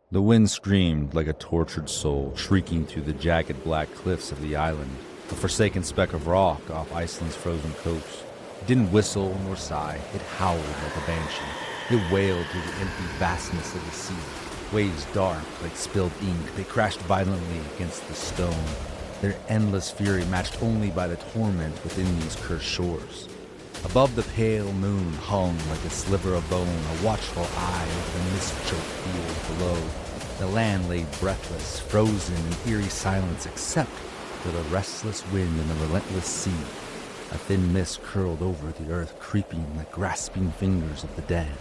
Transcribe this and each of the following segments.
The wind screamed like a tortured soul, shrieking through the jagged black cliffs of the island, a forsaken speck of rock off Iceland's frozen coast. It didn't whistle nor sigh, it howled like a banshee. It wailed through the empty vastness of the sea. Waves dark like spilled ink, they crashed violently against the stone, their endless fury matched only by the torment within these cursed shores. Above the pale moon hung like a sliver of bone, a watchful eye over the mist-choked field below. The land lay breathless, frozen in eerie silence except for the restless wind and the relentless sea. A thin mist curled over the earth, creeping like grasping fingers of the dead.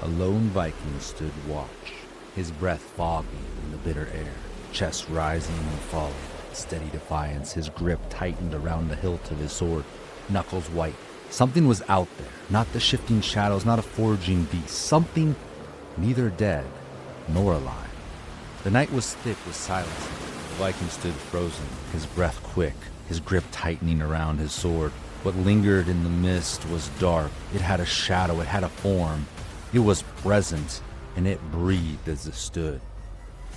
A lone Viking stood watch, his breath foggy in the bitter air, chest rising and falling, steady defiance, his grip tightened around the hilt of his sword, knuckles white. Something was out there, not the shifting shadows, not a foraging beast, something neither dead nor alive. The night was thick with silence. The Viking stood frozen, his breath quick, his grip tightening around his sword. What lingered in the mist was dark. It had a shadow, it had a form. It was present, and it breathed as it stood.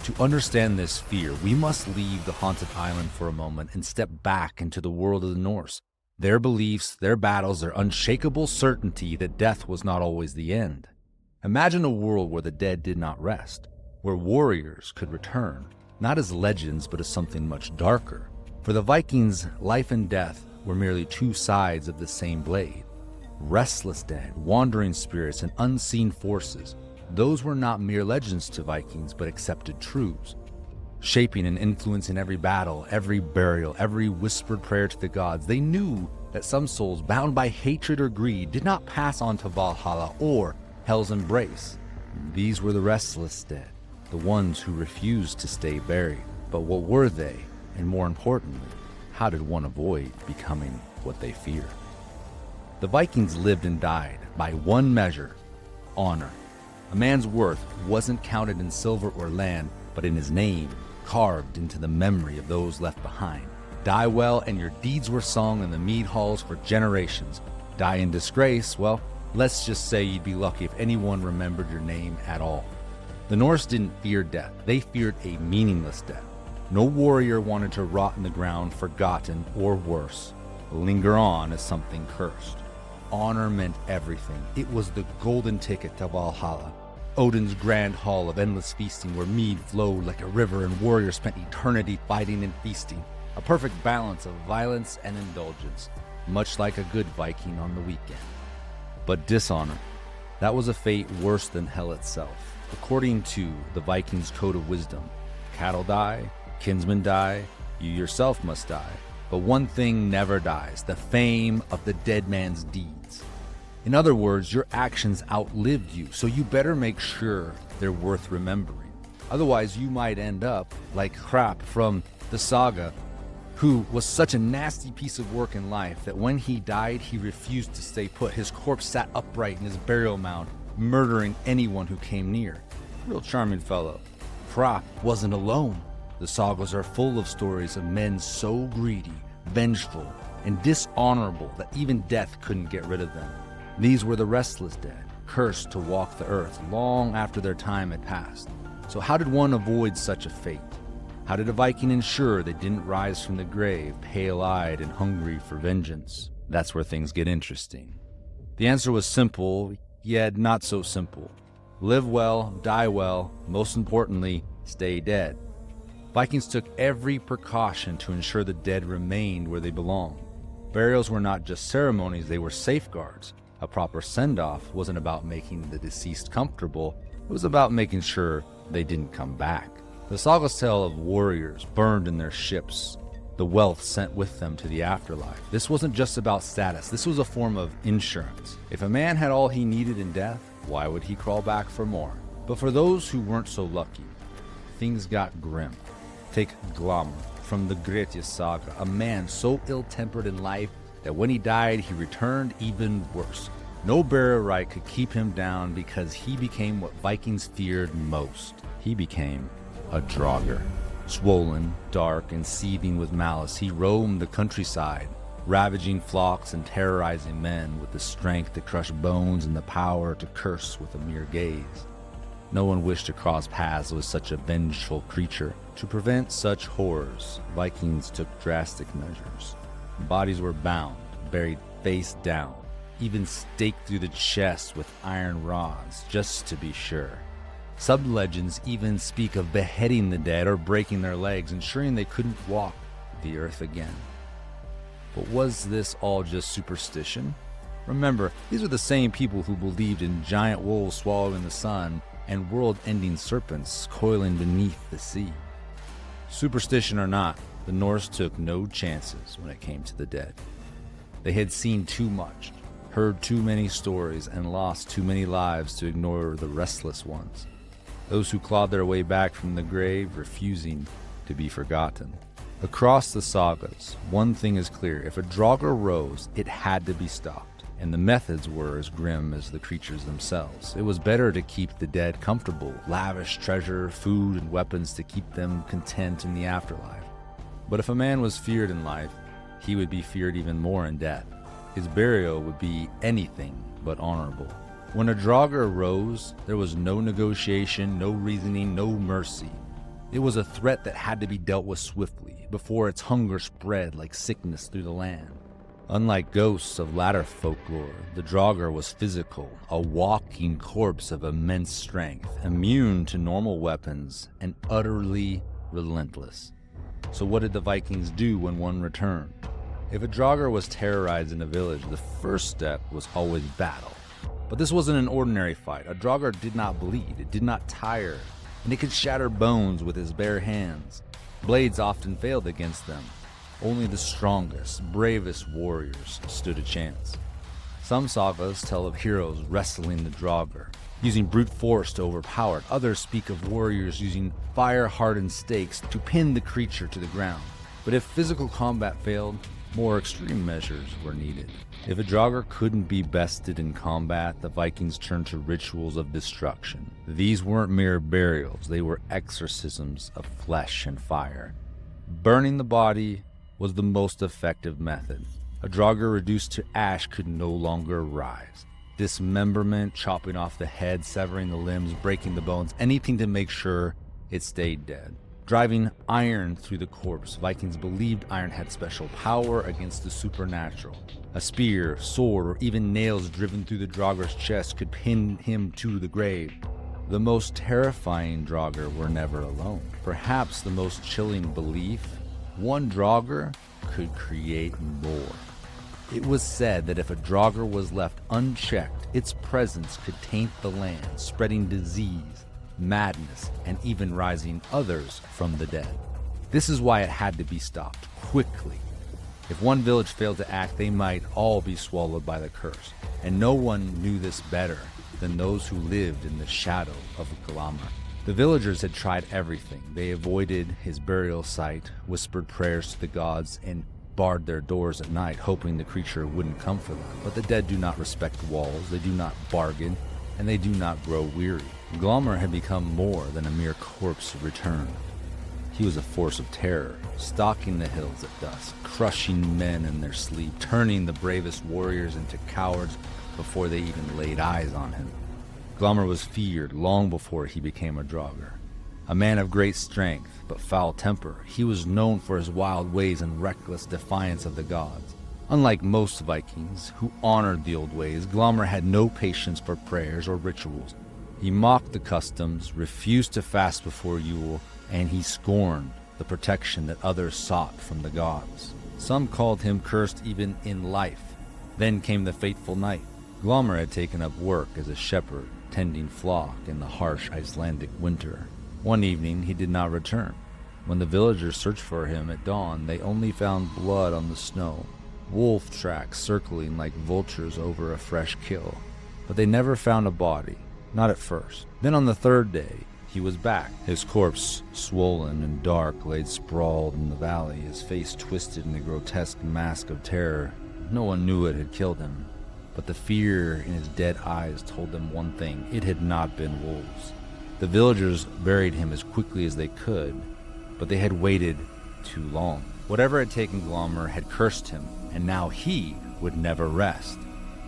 To understand this fear, we must leave the haunted island for a moment and step back into the world of the Norse. Their beliefs, their battles, their unshakable certainty that death was not always the end. Imagine a world where the dead did not rest, where warriors could return, not as legends but as something much darker. For the Vikings, life and death were merely two sides of the same blade. Restless dead, wandering spirits, and unseen forces, those were not mere legends to Vikings but accepted truths, shaping and influencing every battle, every burial, every whispered prayer to the gods. They knew that some souls bound by hatred or greed did not pass on to Valhalla or Hell's embrace. These were the restless dead, the ones who refused to stay buried. But what were they? And more importantly, how did one avoid becoming what they feared? The Vikings lived and died by one measure: honor. A man's worth wasn't counted in silver or land, but in his name, carved into the memory of those left behind. Die well and your deeds were sung in the mead halls for generations. Die in disgrace, well, let's just say you'd be lucky if anyone remembered your name at all. The Norse didn't fear death, they feared a meaningless death. No warrior wanted to rot in the ground, forgotten, or worse, linger on as something cursed. Honor meant everything. It was the golden ticket to Valhalla, Odin's grand hall of endless feasting where mead flowed like a river and warriors spent eternity fighting and feasting. A perfect balance of violence and indulgence, much like a good Viking on the weekend. But dishonor, that was a fate worse than hell itself. According to the Vikings' code of wisdom, cattle die, kinsmen die, you yourself must die. But one thing never dies: the fame of the dead man's deeds. In other words, your actions outlived you, so you better make sure they're worth remembering. Otherwise, you might end up like Grettir from the Saga, who was such a nasty piece of work in life that when he died, he refused to stay put. His corpse sat upright in his burial mound, murdering anyone who came near. Real charming fellow. Grettir wasn't alone. The sagas are full of stories of men so greedy, vengeful, and dishonorable that even death couldn't get rid of them. These were the restless dead, cursed to walk the earth long after their time had passed. So how did one avoid such a fate? How did a Viking ensure they didn't rise from the grave, pale-eyed and hungry for vengeance? That's where things get interesting. The answer was simple, yet not so simple. Live well, die well, most importantly, stay dead. Vikings took every precaution to ensure the dead remained where they belonged. Burials were not just ceremonies, they were safeguards. A proper send-off wasn't about making the deceased comfortable, it was about making sure they didn't come back. The sagas tell of warriors burned in their ships, the wealth sent with them to the afterlife. This wasn't just about status, this was a form of insurance. If a man had all he needed in death, why would he crawl back for more? But for those who weren't so lucky, things got grim. Take Glamr from the Grettir Saga, a man so ill-tempered in life that when he died, he returned even worse. No burial rite could keep him down because he became what Vikings feared most. He became a Draugr. Swollen, dark, and seething with malice, he roamed the countryside, ravaging flocks and terrorizing men with the strength to crush bones and the power to curse with a mere gaze. No one wished to cross paths with such a vengeful creature. To prevent such horrors, Vikings took drastic measures. Bodies were bound, buried face down, even staked through the chest with iron rods, just to be sure. Sub-legends even speak of beheading the dead or breaking their legs, ensuring they couldn't walk the earth again. But was this all just superstition? Remember, these are the same people who believed in giant wolves swallowing the sun and world-ending serpents coiling beneath the sea. Superstition or not, the Norse took no chances when it came to the dead. They had seen too much, heard too many stories, and lost too many lives to ignore the restless ones, those who clawed their way back from the grave, refusing to be forgotten. Across the sagas, one thing is clear: if a Draugr rose, it had to be stopped. And the methods were as grim as the creatures themselves. It was better to keep the dead comfortable, lavish treasure, food, and weapons to keep them content in the afterlife. But if a man was feared in life, he would be feared even more in death. His burial would be anything but honorable. When a Draugr rose, there was no negotiation, no reasoning, no mercy. It was a threat that had to be dealt with swiftly, before its hunger spread like sickness through the land. Unlike ghosts of latter folklore, the Draugr was physical, a walking corpse of immense strength, immune to normal weapons, and utterly relentless. So what did the Vikings do when one returned? If a Draugr was terrorized in a village, the first step was always battle. But this wasn't an ordinary fight. A Draugr did not bleed, it did not tire, and it could shatter bones with his bare hands. Blades often failed against them. Only the strongest, bravest warriors stood a chance. Some sagas tell of heroes wrestling the Draugr, using brute force to overpower it. Others speak of warriors using fire-hardened stakes to pin the creature to the ground. But if physical combat failed, more extreme measures were needed. If a Draugr couldn't be bested in combat, the Vikings turned to rituals of destruction. These weren't mere burials, they were exorcisms of flesh and fire. Burning the body was the most effective method. A Draugr reduced to ash could no longer rise. Dismemberment, chopping off the head, severing the limbs, breaking the bones, anything to make sure it stayed dead. Driving iron through the corpse. Vikings believed iron had special power against the supernatural. A spear, sword, or even nails driven through the Draugr's chest could pin him to the grave. The most terrifying Draugr were never alone. Perhaps the most chilling belief: one Draugr could create more. It was said that if a Draugr was left unchecked, its presence could taint the land, spreading disease, madness, and even rising others from the dead. This is why it had to be stopped quickly. If one village failed to act, they might all be swallowed by the curse, and no one knew this better than those who lived in the shadow of Glamr. The villagers had tried everything. They avoided his burial site, whispered prayers to the gods, and barred their doors at night, hoping the creature wouldn't come for them. But the dead do not respect walls, they do not bargain, and they do not grow weary. Glamr had become more than a mere corpse returned. He was a force of terror, stalking the hills at dusk, crushing men in their sleep, turning the bravest warriors into cowards before they even laid eyes on him. Glamr was feared long before he became a Draugr. A man of great strength, but foul temper, he was known for his wild ways and reckless defiance of the gods. Unlike most Vikings, who honored the old ways, Glamr had no patience for prayers or rituals. He mocked the customs, refused to fast before Yule, and he scorned the protection that others sought from the gods. Some called him cursed even in life. Then came the fateful night. Glamr had taken up work as a shepherd, tending flock in the harsh Icelandic winter. One evening he did not return. When the villagers searched for him at dawn, they only found blood on the snow, wolf tracks circling like vultures over a fresh kill. But they never found a body, not at first. Then on the third day, he was back. His corpse, swollen and dark, laid sprawled in the valley, his face twisted in a grotesque mask of terror. No one knew it had killed him, but the fear in his dead eyes told them one thing: it had not been wolves. The villagers buried him as quickly as they could, but they had waited too long. Whatever had taken Glamr had cursed him, and now he would never rest.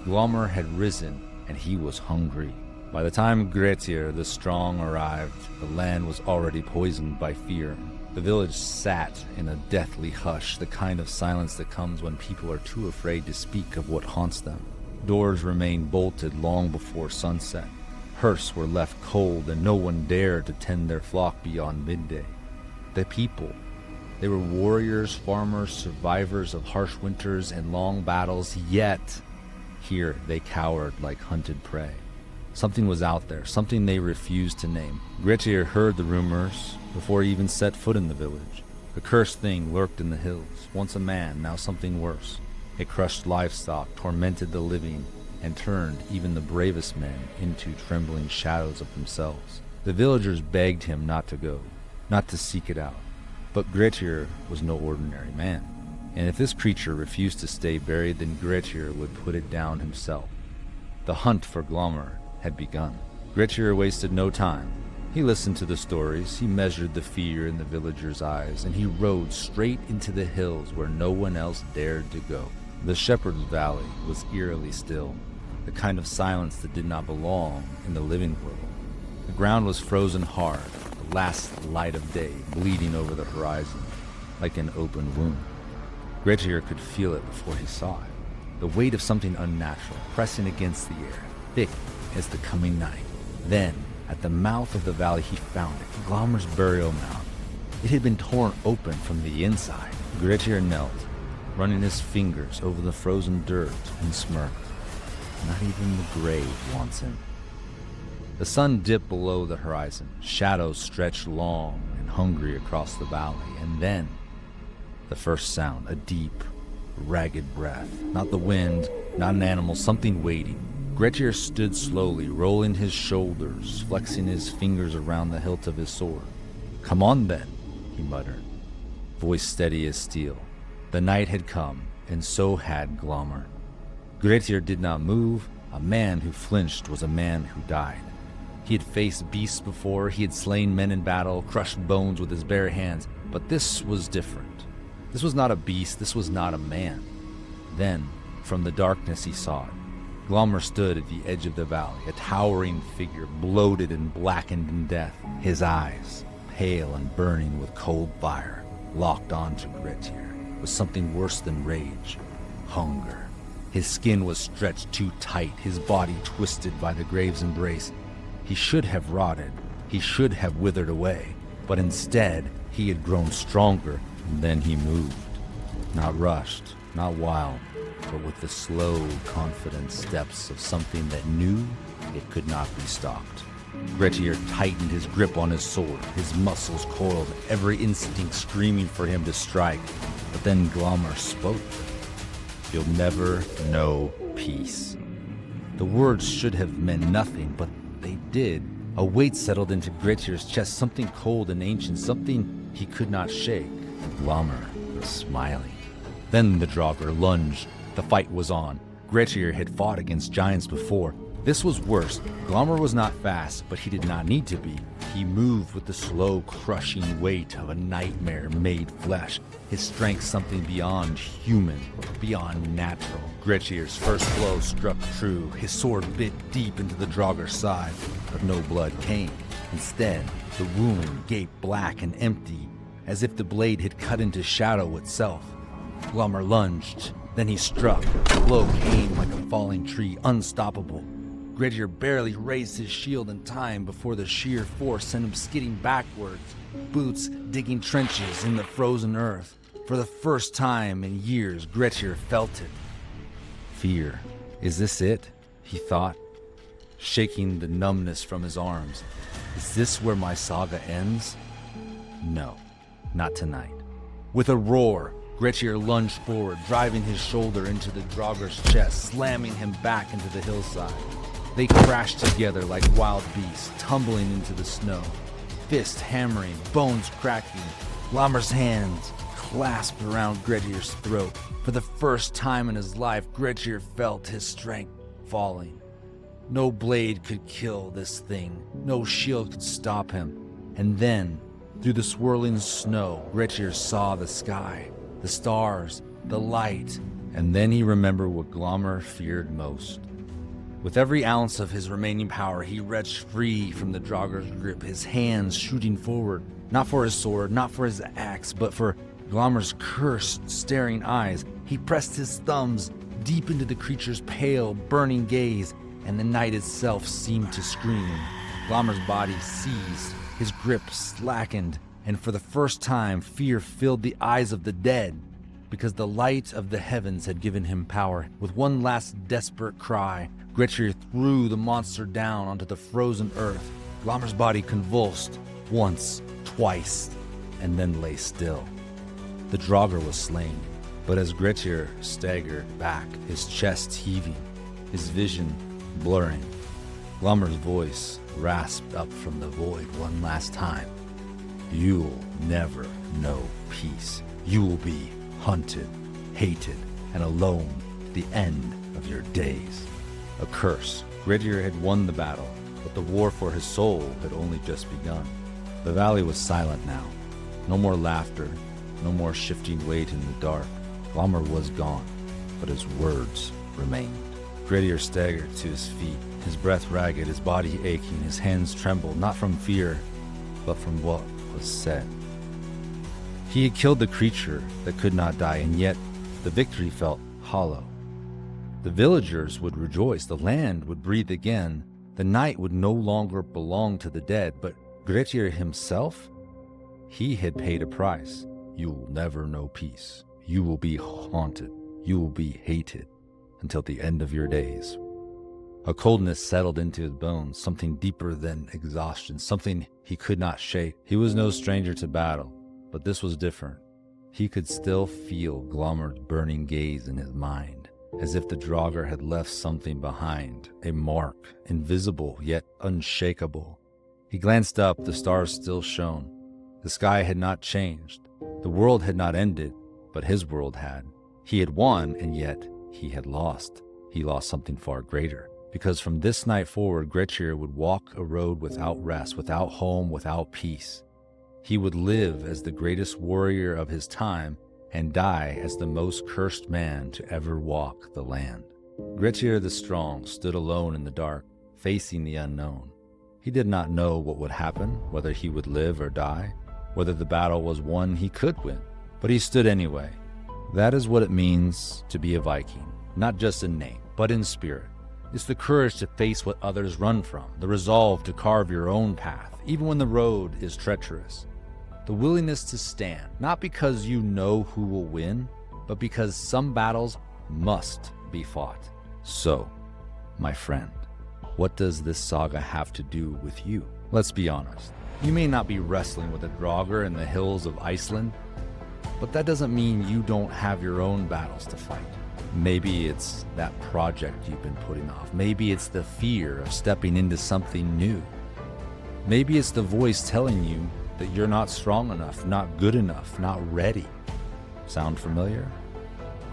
Glamr had risen, and he was hungry. By the time Grettir the Strong arrived, the land was already poisoned by fear. The village sat in a deathly hush, the kind of silence that comes when people are too afraid to speak of what haunts them. Doors remained bolted long before sunset. Hearths were left cold, and no one dared to tend their flock beyond midday. The people, they were warriors, farmers, survivors of harsh winters and long battles, yet here they cowered like hunted prey. Something was out there, something they refused to name. Grettir heard the rumors before he even set foot in the village. The cursed thing lurked in the hills, once a man, now something worse. It crushed livestock, tormented the living, and turned even the bravest men into trembling shadows of themselves. The villagers begged him not to go, not to seek it out. But Grettir was no ordinary man, and if this creature refused to stay buried, then Grettir would put it down himself. The hunt for Glamr had begun. Grettir wasted no time. He listened to the stories, he measured the fear in the villagers' eyes, and he rode straight into the hills where no one else dared to go. The shepherd's valley was eerily still, the kind of silence that did not belong in the living world. The ground was frozen hard, the last light of day bleeding over the horizon like an open wound. Grettir could feel it before he saw it, the weight of something unnatural pressing against the air, thick as the coming night. Then, at the mouth of the valley, he found it, Glamr's burial mound. It had been torn open from the inside. Grettir knelt, running his fingers over the frozen dirt, and smirked. Not even the grave wants him. The sun dipped below the horizon. Shadows stretched long and hungry across the valley. And then, the first sound, a deep, ragged breath. Not the wind, not an animal, something waiting. Grettir stood slowly, rolling his shoulders, flexing his fingers around the hilt of his sword. "Come on then," he muttered, voice steady as steel. The night had come, and so had Glamr. Grettir did not move. A man who flinched was a man who died. He had faced beasts before, he had slain men in battle, crushed bones with his bare hands, but this was different. This was not a beast, this was not a man. Then, from the darkness he saw it. Glamr stood at the edge of the valley, a towering figure, bloated and blackened in death. His eyes, pale and burning with cold fire, locked onto Grettir with something worse than rage, hunger. His skin was stretched too tight, his body twisted by the grave's embrace. He should have rotted, he should have withered away, but instead he had grown stronger, and then he moved. Not rushed, not wild, but with the slow, confident steps of something that knew it could not be stopped. Grettir tightened his grip on his sword, his muscles coiled, every instinct screaming for him to strike. But then Glamr spoke. "You'll never know peace." The words should have meant nothing, but they did. A weight settled into Grettir's chest, something cold and ancient, something he could not shake. Glamr was smiling. Then the Draugr lunged. The fight was on. Grettir had fought against giants before. This was worse. Glamr was not fast, but he did not need to be. He moved with the slow, crushing weight of a nightmare made flesh. His strength something beyond human, beyond natural. Grettir's first blow struck true. His sword bit deep into the Draugr's side, but no blood came. Instead, the wound gaped black and empty, as if the blade had cut into shadow itself. Glamr lunged. Then he struck. The blow came like a falling tree, unstoppable. Grettir barely raised his shield in time before the sheer force sent him skidding backwards, boots digging trenches in the frozen earth. For the first time in years, Grettir felt it. Fear. Is this it? He thought, shaking the numbness from his arms. Is this where my saga ends? No, not tonight. With a roar, Grettir lunged forward, driving his shoulder into the Draugr's chest, slamming him back into the hillside. They crashed together like wild beasts, tumbling into the snow, fists hammering, bones cracking. Glamr's hands clasped around Grettir's throat. For the first time in his life, Grettir felt his strength falling. No blade could kill this thing. No shield could stop him. And then, through the swirling snow, Grettir saw the sky, the stars, the light, and then he remembered what Glamr feared most. With every ounce of his remaining power, he wrenched free from the Draugr's grip, his hands shooting forward, not for his sword, not for his axe, but for Glamr's cursed, staring eyes. He pressed his thumbs deep into the creature's pale, burning gaze, and the night itself seemed to scream. Glamr's body seized, his grip slackened, and for the first time, fear filled the eyes of the dead, because the light of the heavens had given him power. With one last desperate cry, Grettir threw the monster down onto the frozen earth. Glamr's body convulsed once, twice, and then lay still. The Draugr was slain, but as Grettir staggered back, his chest heaving, his vision blurring, Glamr's voice rasped up from the void one last time. You'll never know peace. You will be hunted, hated, and alone to the end of your days. A curse. Grettir had won the battle, but the war for his soul had only just begun. The valley was silent now. No more laughter, no more shifting weight in the dark. Glamr was gone, but his words remained. Grettir staggered to his feet, his breath ragged, his body aching, his hands trembled, not from fear, but from what was said. He had killed the creature that could not die, and yet the victory felt hollow. The villagers would rejoice, the land would breathe again, the night would no longer belong to the dead, but Grettir himself, he had paid a price. You will never know peace. You will be haunted. You will be hated until the end of your days. A coldness settled into his bones, something deeper than exhaustion, something he could not shake. He was no stranger to battle, but this was different. He could still feel Glamr's burning gaze in his mind, as if the Draugr had left something behind, a mark, invisible yet unshakable. He glanced up, the stars still shone. The sky had not changed. The world had not ended, but his world had. He had won, and yet he had lost. He lost something far greater, because from this night forward, Grettir would walk a road without rest, without home, without peace. He would live as the greatest warrior of his time and die as the most cursed man to ever walk the land. Grettir the Strong stood alone in the dark, facing the unknown. He did not know what would happen, whether he would live or die, whether the battle was one he could win, but he stood anyway. That is what it means to be a Viking, not just in name, but in spirit. It's the courage to face what others run from, the resolve to carve your own path, even when the road is treacherous. The willingness to stand, not because you know who will win, but because some battles must be fought. So, my friend, what does this saga have to do with you? Let's be honest. You may not be wrestling with a Draugr in the hills of Iceland, but that doesn't mean you don't have your own battles to fight. Maybe it's that project you've been putting off. Maybe it's the fear of stepping into something new. Maybe it's the voice telling you that you're not strong enough, not good enough, not ready. Sound familiar?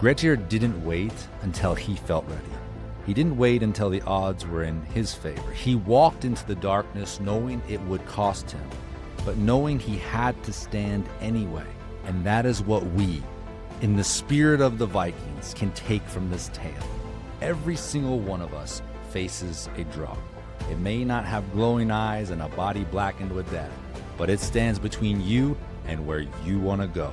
Grettir didn't wait until he felt ready. He didn't wait until the odds were in his favor. He walked into the darkness knowing it would cost him, but knowing he had to stand anyway. And that is what we, in the spirit of the Vikings, can take from this tale. Every single one of us faces a Draugr. It may not have glowing eyes and a body blackened with death, but it stands between you and where you want to go.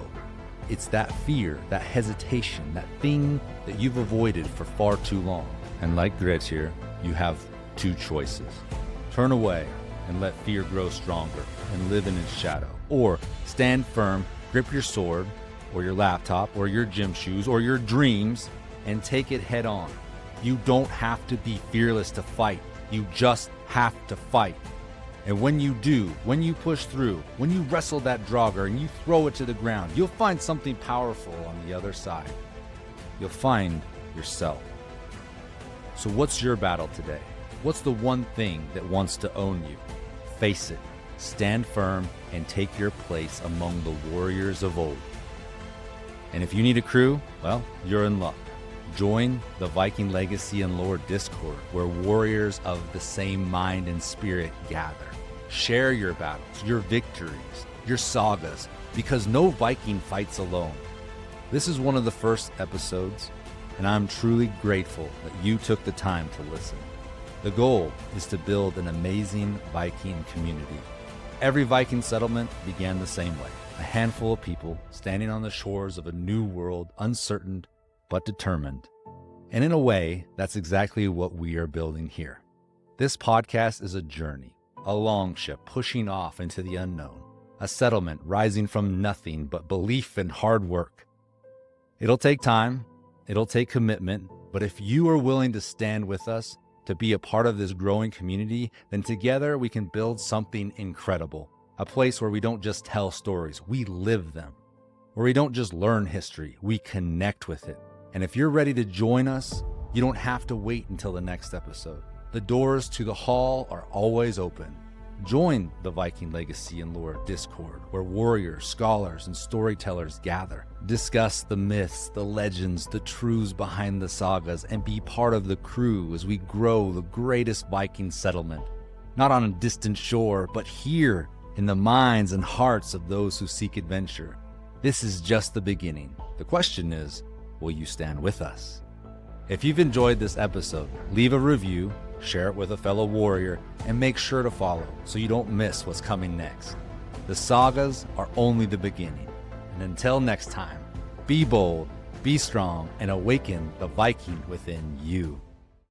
It's that fear, that hesitation, that thing that you've avoided for far too long. And like Grettir, you have two choices. Turn away and let fear grow stronger and live in its shadow. Or stand firm, grip your sword, or your laptop, or your gym shoes, or your dreams, and take it head on. You don't have to be fearless to fight. You just have to fight. And when you do, when you push through, when you wrestle that Draugr and you throw it to the ground, you'll find something powerful on the other side. You'll find yourself. So what's your battle today? What's the one thing that wants to own you? Face it, stand firm, and take your place among the warriors of old. And if you need a crew, well, you're in luck. Join the Viking Legacy and Lore Discord, where warriors of the same mind and spirit gather. Share your battles, your victories, your sagas, because no Viking fights alone. This is one of the first episodes, and I'm truly grateful that you took the time to listen. The goal is to build an amazing Viking community. Every Viking settlement began the same way. A handful of people standing on the shores of a new world, uncertain but determined. And in a way, that's exactly what we are building here. This podcast is a journey, a long ship pushing off into the unknown, a settlement rising from nothing but belief and hard work. It'll take time, it'll take commitment, but if you are willing to stand with us, to be a part of this growing community, then together we can build something incredible. A place where we don't just tell stories, we live them. Where we don't just learn history, we connect with it. And if you're ready to join us, you don't have to wait until the next episode. The doors to the hall are always open. Join the Viking Legacy and Lore Discord, where warriors, scholars, and storytellers gather. Discuss the myths, the legends, the truths behind the sagas, and be part of the crew as we grow the greatest Viking settlement. Not on a distant shore, but here in the minds and hearts of those who seek adventure. This is just the beginning. The question is, will you stand with us? If you've enjoyed this episode, leave a review, share it with a fellow warrior, and make sure to follow so you don't miss what's coming next. The sagas are only the beginning. And until next time, be bold, be strong, and awaken the Viking within you.